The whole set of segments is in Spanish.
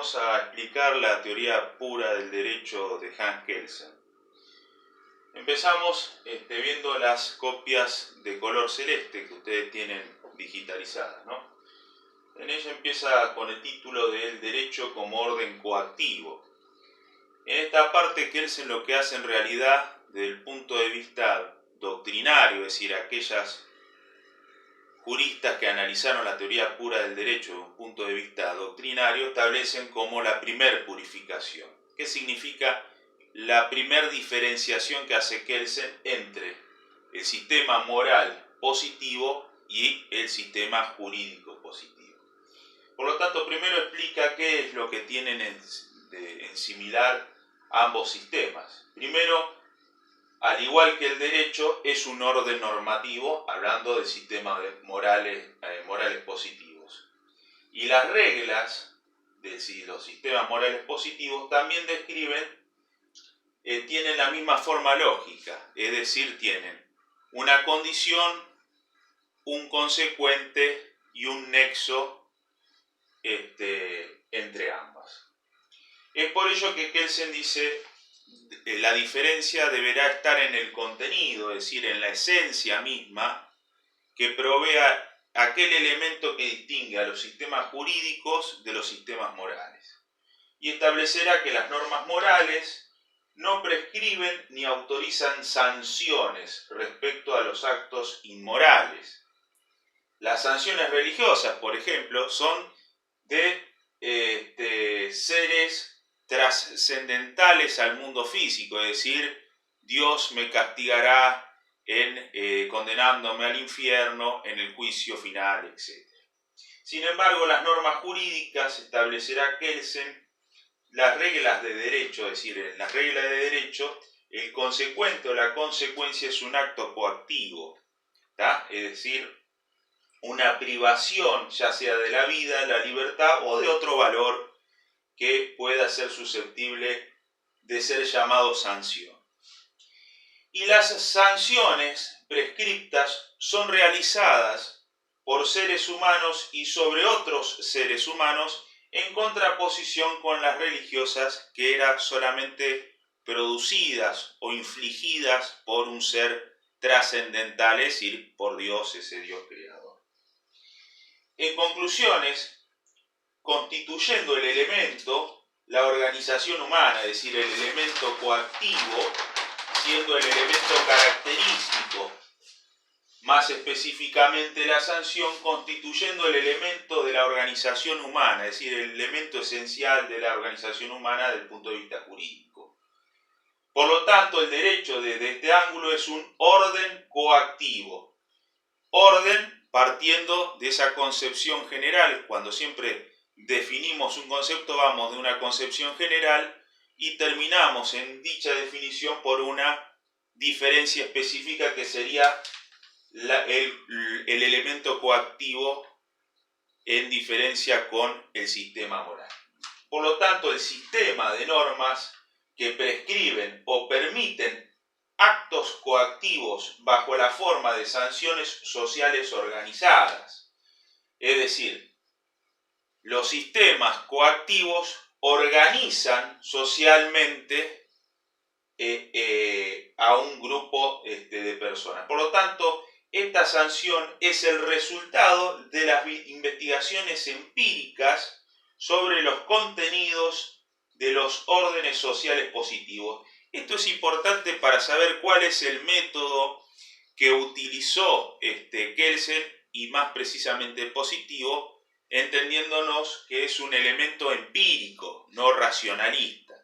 vamos a explicar la teoría pura del derecho de Hans Kelsen. Empezamos viendo las copias de color celeste que ustedes tienen digitalizadas, ¿no? En ella empieza con el título de El derecho como orden coactivo. En esta parte Kelsen lo que hace en realidad, desde el punto de vista doctrinario, es decir, aquellas juristas que analizaron la teoría pura del derecho desde un punto de vista doctrinario, establecen como la primer purificación. ¿Qué significa la primer diferenciación que hace Kelsen entre el sistema moral positivo y el sistema jurídico positivo? Por lo tanto, primero explica qué es lo que tienen en similar ambos sistemas. Primero, al igual que el derecho, es un orden normativo, hablando del sistema de morales positivos. Y las reglas de los sistemas morales positivos también tienen la misma forma lógica, es decir, tienen una condición, un consecuente y un nexo entre ambas. Es por ello que Kelsen dice la diferencia deberá estar en el contenido, es decir, en la esencia misma que provea aquel elemento que distingue a los sistemas jurídicos de los sistemas morales. Y establecerá que las normas morales no prescriben ni autorizan sanciones respecto a los actos inmorales. Las sanciones religiosas, por ejemplo, son de seres trascendentales al mundo físico, es decir, Dios me castigará condenándome al infierno en el juicio final, etc. Sin embargo, las normas jurídicas establecerá Kelsen las reglas de derecho, es decir, en las reglas de derecho el consecuente o la consecuencia es un acto coactivo, ¿tá? Es decir, una privación ya sea de la vida, la libertad o de otro valor que pueda ser susceptible de ser llamado sanción. Y las sanciones prescriptas son realizadas por seres humanos y sobre otros seres humanos en contraposición con las religiosas que eran solamente producidas o infligidas por un ser trascendental, es decir, por Dios, ese Dios creador. En conclusiones, constituyendo el elemento, la organización humana, es decir, el elemento coactivo, siendo el elemento característico, más específicamente la sanción, constituyendo el elemento de la organización humana, es decir, el elemento esencial de la organización humana desde el punto de vista jurídico. Por lo tanto, el derecho desde este ángulo es un orden coactivo. Orden partiendo de esa concepción general. Cuando siempre definimos un concepto, vamos de una concepción general y terminamos en dicha definición por una diferencia específica que sería el elemento coactivo en diferencia con el sistema moral. Por lo tanto, el sistema de normas que prescriben o permiten actos coactivos bajo la forma de sanciones sociales organizadas, es decir, los sistemas coactivos organizan socialmente a un grupo de personas. Por lo tanto, esta sanción es el resultado de las investigaciones empíricas sobre los contenidos de los órdenes sociales positivos. Esto es importante para saber cuál es el método que utilizó Kelsen y más precisamente positivo, entendiéndonos que es un elemento empírico, no racionalista.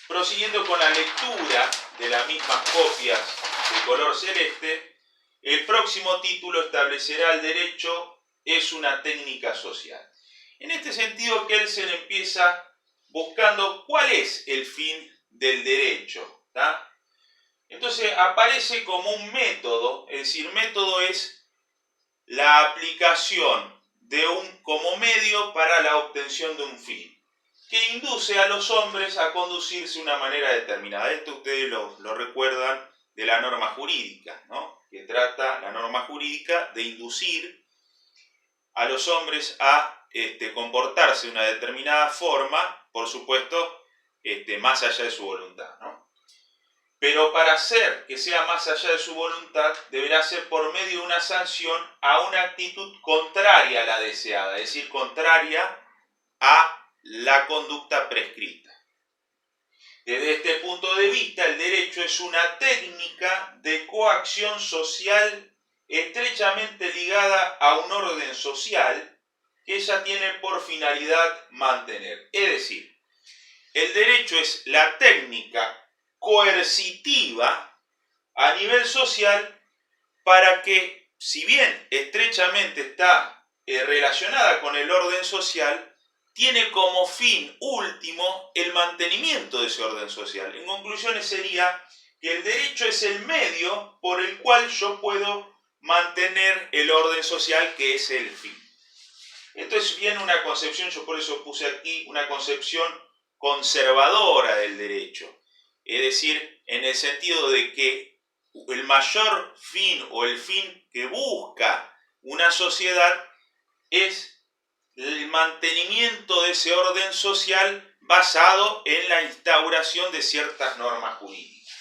Prosiguiendo con la lectura de las mismas copias de color celeste, el próximo título establecerá el derecho es una técnica social. En este sentido, Kelsen empieza buscando cuál es el fin del derecho, ¿tá? Entonces aparece como un método, es decir, método es la aplicación como medio para la obtención de un fin, que induce a los hombres a conducirse de una manera determinada. Esto ustedes lo recuerdan de la norma jurídica, ¿no? Que trata la norma jurídica de inducir a los hombres a comportarse de una determinada forma, por supuesto, más allá de su voluntad, ¿no? Pero para hacer que sea más allá de su voluntad, deberá ser por medio de una sanción a una actitud contraria a la deseada, es decir, contraria a la conducta prescrita. Desde este punto de vista, el derecho es una técnica de coacción social estrechamente ligada a un orden social que ella tiene por finalidad mantener. Es decir, el derecho es la técnica coercitiva a nivel social para que, si bien estrechamente está relacionada con el orden social, tiene como fin último el mantenimiento de ese orden social. En conclusiones sería que el derecho es el medio por el cual yo puedo mantener el orden social, que es el fin. Esto es bien una concepción, yo por eso puse aquí una concepción conservadora del derecho. Es decir, en el sentido de que el mayor fin o el fin que busca una sociedad es el mantenimiento de ese orden social basado en la instauración de ciertas normas jurídicas.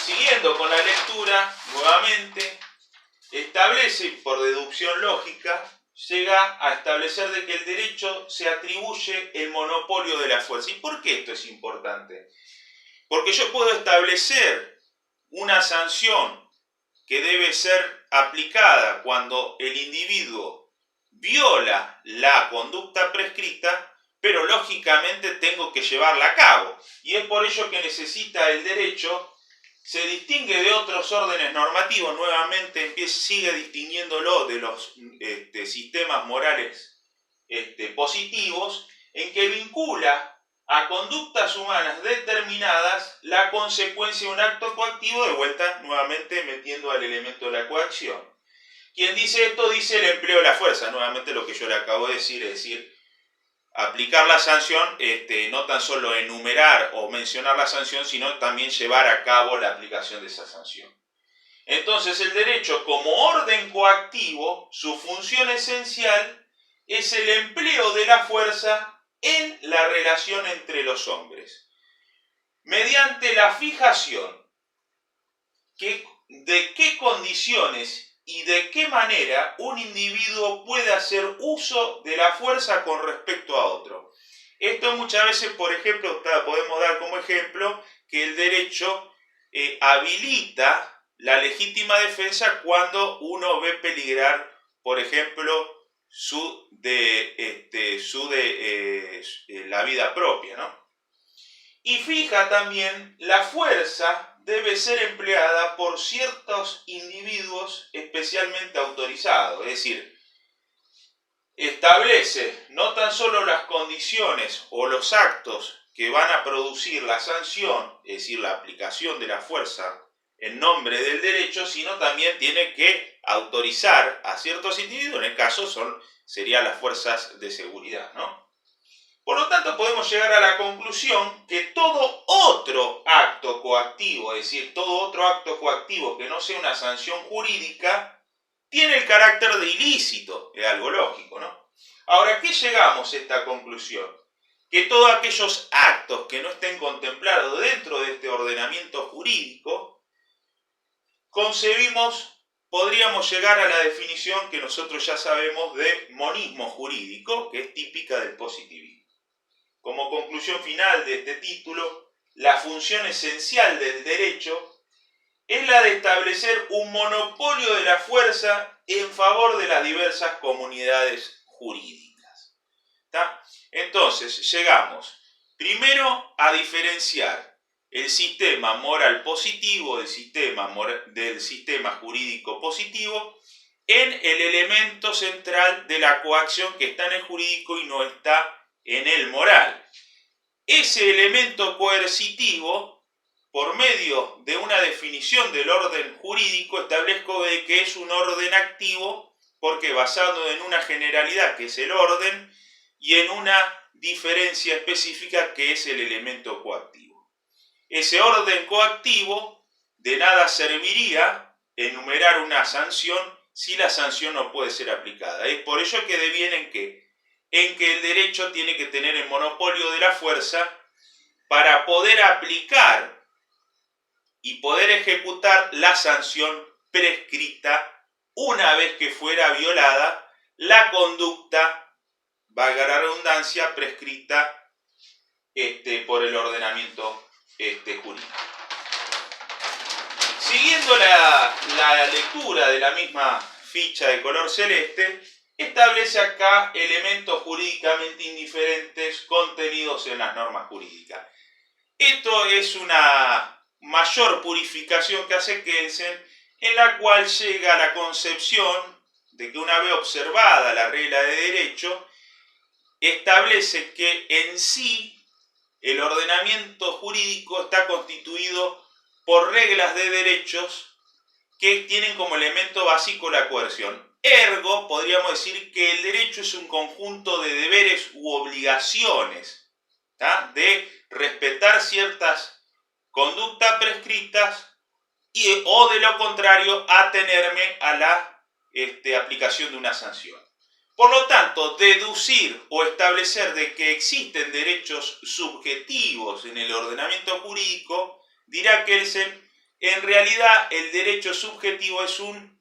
Siguiendo con la lectura, nuevamente, establece, por deducción lógica, llega a establecer de que el derecho se atribuye el monopolio de la fuerza. ¿Y por qué esto es importante? Porque yo puedo establecer una sanción que debe ser aplicada cuando el individuo viola la conducta prescrita, pero lógicamente tengo que llevarla a cabo. Y es por ello que necesita el derecho, se distingue de otros órdenes normativos, nuevamente sigue distinguiéndolo de los sistemas morales positivos, en que vincula a conductas humanas determinadas la consecuencia de un acto coactivo, de vuelta nuevamente metiendo al elemento de la coacción. Quien dice esto dice el empleo de la fuerza, nuevamente lo que yo le acabo de decir, es decir, aplicar la sanción, no tan solo enumerar o mencionar la sanción, sino también llevar a cabo la aplicación de esa sanción. Entonces el derecho como orden coactivo, su función esencial es el empleo de la fuerza en la relación entre los hombres, mediante la fijación de qué condiciones y de qué manera un individuo puede hacer uso de la fuerza con respecto a otro. Esto muchas veces, por ejemplo, podemos dar como ejemplo que el derecho habilita la legítima defensa cuando uno ve peligrar, por ejemplo, la vida propia, ¿no? Y fija también la fuerza debe ser empleada por ciertos individuos especialmente autorizados, es decir, establece no tan solo las condiciones o los actos que van a producir la sanción, es decir, la aplicación de la fuerza en nombre del derecho, sino también tiene que autorizar a ciertos individuos, en el caso serían las fuerzas de seguridad, ¿no? Por lo tanto, podemos llegar a la conclusión que todo otro acto coactivo, es decir, todo otro acto coactivo que no sea una sanción jurídica, tiene el carácter de ilícito, es algo lógico, ¿no? Ahora, ¿a qué llegamos a esta conclusión? Que todos aquellos actos que no estén contemplados dentro de este ordenamiento jurídico, podríamos llegar a la definición que nosotros ya sabemos de monismo jurídico, que es típica del positivismo. Como conclusión final de este título, la función esencial del derecho es la de establecer un monopolio de la fuerza en favor de las diversas comunidades jurídicas. ¿Tá? Entonces, llegamos primero a diferenciar el sistema moral positivo del sistema jurídico positivo en el elemento central de la coacción que está en el jurídico y no está en el moral. Ese elemento coercitivo, por medio de una definición del orden jurídico, establezco de que es un orden activo, porque basado en una generalidad que es el orden y en una diferencia específica que es el elemento coactivo. Ese orden coactivo de nada serviría enumerar una sanción si la sanción no puede ser aplicada. Es por ello que deviene en que el derecho tiene que tener el monopolio de la fuerza para poder aplicar y poder ejecutar la sanción prescrita una vez que fuera violada la conducta, valga la redundancia, prescrita por el ordenamiento jurídico. Siguiendo la lectura de la misma ficha de color celeste, establece acá elementos jurídicamente indiferentes contenidos en las normas jurídicas. Esto es una mayor purificación que hace Kelsen, en la cual llega a la concepción de que una vez observada la regla de derecho, establece que en sí el ordenamiento jurídico está constituido por reglas de derechos que tienen como elemento básico la coerción. Ergo, podríamos decir que el derecho es un conjunto de deberes u obligaciones, ¿tá? De respetar ciertas conductas prescritas o de lo contrario atenerme a la aplicación de una sanción. Por lo tanto, deducir o establecer de que existen derechos subjetivos en el ordenamiento jurídico, dirá Kelsen, en realidad el derecho subjetivo es un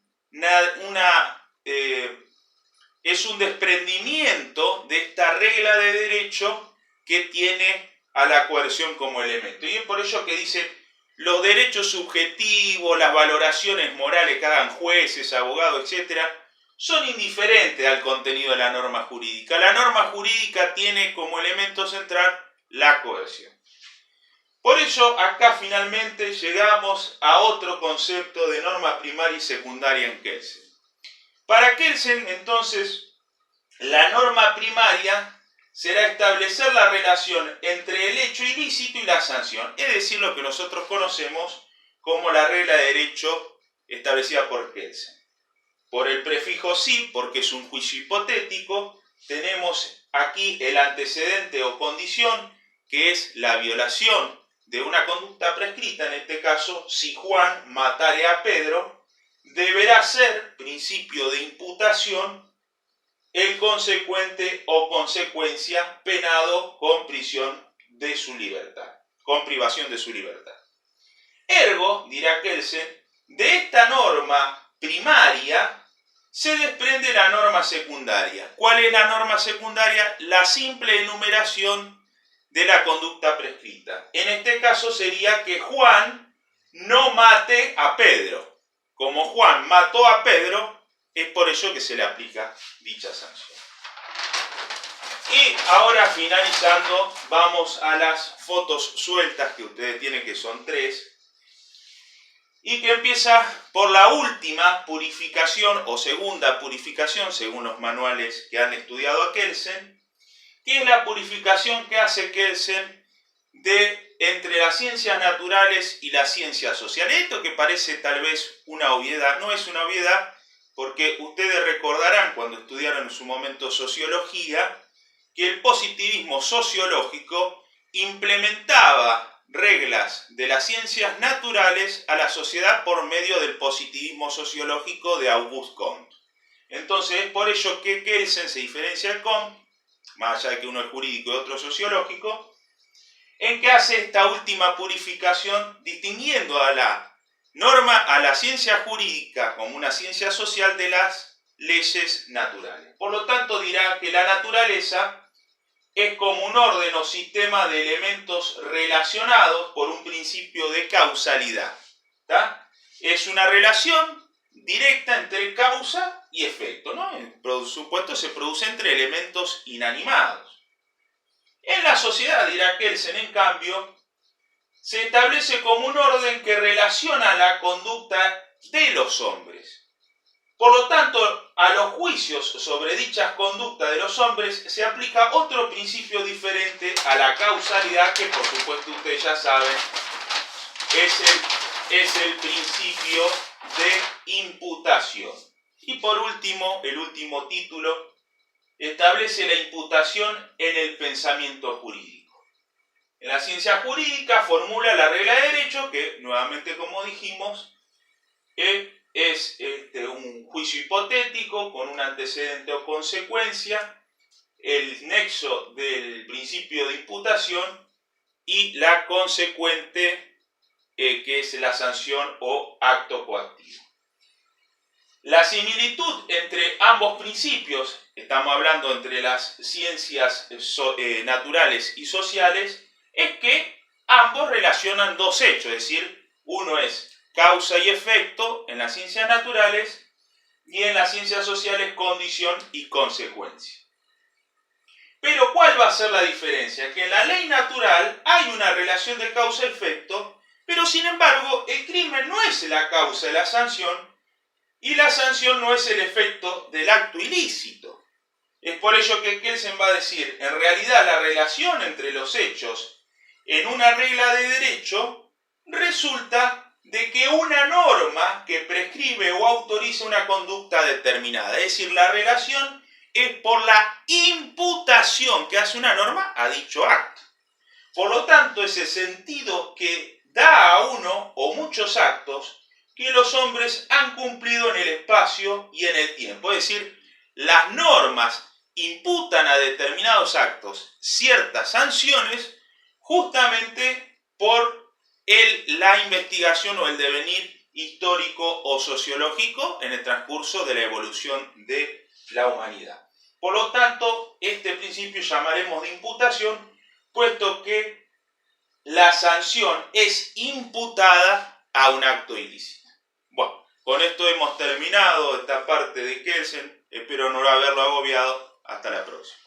desprendimiento de esta regla de derecho que tiene a la coerción como elemento. Y es por ello que dice, los derechos subjetivos, las valoraciones morales que hagan jueces, abogados, etc., son indiferentes al contenido de la norma jurídica. La norma jurídica tiene como elemento central la coerción. Por ello, acá finalmente llegamos a otro concepto de norma primaria y secundaria en Kelsen. Para Kelsen, entonces, la norma primaria será establecer la relación entre el hecho ilícito y la sanción, es decir, lo que nosotros conocemos como la regla de derecho establecida por Kelsen. Por el prefijo sí, porque es un juicio hipotético, tenemos aquí el antecedente o condición, que es la violación de una conducta prescrita. En este caso, si Juan matare a Pedro, deberá ser principio de imputación el consecuente o consecuencia penado con prisión de su libertad, con privación de su libertad. Ergo, dirá Kelsen, de esta norma primaria se desprende la norma secundaria. ¿Cuál es la norma secundaria? La simple enumeración de la conducta prescrita. En este caso sería que Juan no mate a Pedro. Como Juan mató a Pedro, es por ello que se le aplica dicha sanción. Y ahora, finalizando, vamos a las fotos sueltas que ustedes tienen, que son 3. Y que empieza por la última purificación o segunda purificación, según los manuales que han estudiado a Kelsen, que es la purificación que hace Kelsen entre las ciencias naturales y las ciencias sociales. Esto que parece tal vez una obviedad, no es una obviedad, porque ustedes recordarán cuando estudiaron en su momento sociología, que el positivismo sociológico implementaba reglas de las ciencias naturales a la sociedad por medio del positivismo sociológico de Auguste Comte. Entonces es por ello que Kelsen se diferencia de Comte, más allá de que uno es jurídico y otro sociológico, en que hace esta última purificación distinguiendo a la ciencia jurídica como una ciencia social de las leyes naturales. Por lo tanto, dirá que la naturaleza es como un orden o sistema de elementos relacionados por un principio de causalidad, ¿tá? Es una relación directa entre causa y efecto, ¿no? Por supuesto, se produce entre elementos inanimados. En la sociedad, dirá Kelsen, en cambio, se establece como un orden que relaciona la conducta de los hombres. Por lo tanto, a los juicios sobre dichas conductas de los hombres se aplica otro principio diferente a la causalidad, que por supuesto ustedes ya saben, es el principio de imputación. Y por último, el último título, establece la imputación en el pensamiento jurídico. En la ciencia jurídica formula la regla de derecho, que nuevamente, como dijimos, es un juicio hipotético con un antecedente o consecuencia, el nexo del principio de imputación y la consecuente, que es la sanción o acto coactivo. La similitud entre ambos principios, estamos hablando entre las ciencias naturales y sociales, es que ambos relacionan dos hechos, es decir, uno es causa y efecto en las ciencias naturales y en las ciencias sociales condición y consecuencia. Pero ¿cuál va a ser la diferencia? Que en la ley natural hay una relación de causa-efecto, pero sin embargo el crimen no es la causa de la sanción y la sanción no es el efecto del acto ilícito. Es por ello que Kelsen va a decir, en realidad la relación entre los hechos en una regla de derecho resulta de que una norma que prescribe o autoriza una conducta determinada, es decir, la relación es por la imputación que hace una norma a dicho acto. Por lo tanto, ese sentido que da a uno o muchos actos que los hombres han cumplido en el espacio y en el tiempo. Es decir, las normas imputan a determinados actos ciertas sanciones justamente por la investigación o el devenir histórico o sociológico en el transcurso de la evolución de la humanidad. Por lo tanto, este principio llamaremos de imputación, puesto que la sanción es imputada a un acto ilícito. Bueno, con esto hemos terminado esta parte de Kelsen. Espero no haberlo agobiado. Hasta la próxima.